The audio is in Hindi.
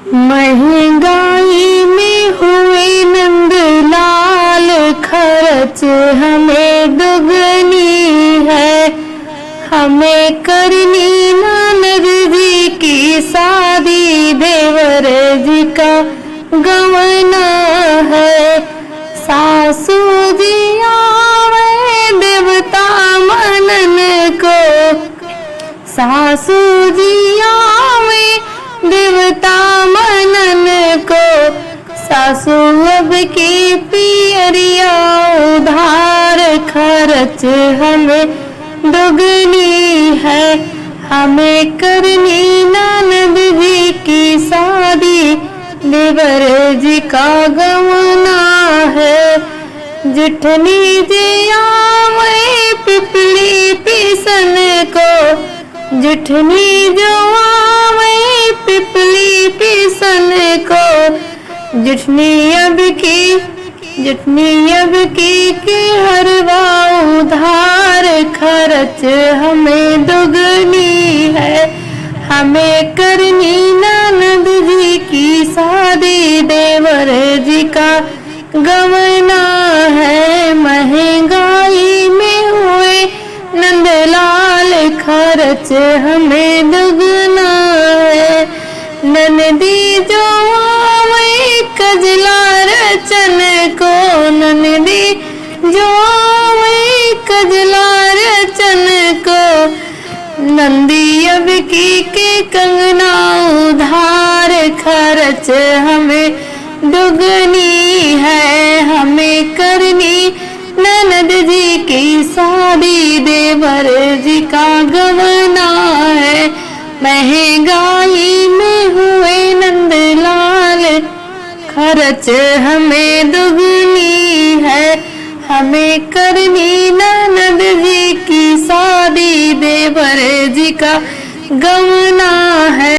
महंगाई में हुए नंदलाल, खर्च हमें दुगनी है। हमें करनी ननद जी की शादी, देवर जी का गवना है। सासू जी आवे देवता मनन को, सासू जी आवे देवता मनन को। सासू अब की पियरिया उधार, खर्च हमें दुगनी है। हमें करनी ननद जी की शादी, देवर जी का गवना है। जिठनी जी आवे पिपली पीसन को, जिठनी जो आवे पिपली पीसन को। जिठनी अब की हरवा उधार, खर्च हमें दुगनी है। हमें करनी ननद जी की शादी, देवर जी का गवना है। महंगाई में हुए नंदलाल, खर्च हमें दुगना है। ननदी जो आवे कजला रचन को, ननदी जो आवे कजला रचन को। नंदी अब की के कंगना उधार, खर्च हमें दुगनी है। हमें करनी ननद जी की शादी, देवर जी का गवना है। महंगाई में हुए नंदलाल, खर्च हमें दुगनी है। हमें करनी ननद जी की शादी, देवर जी का गवना है।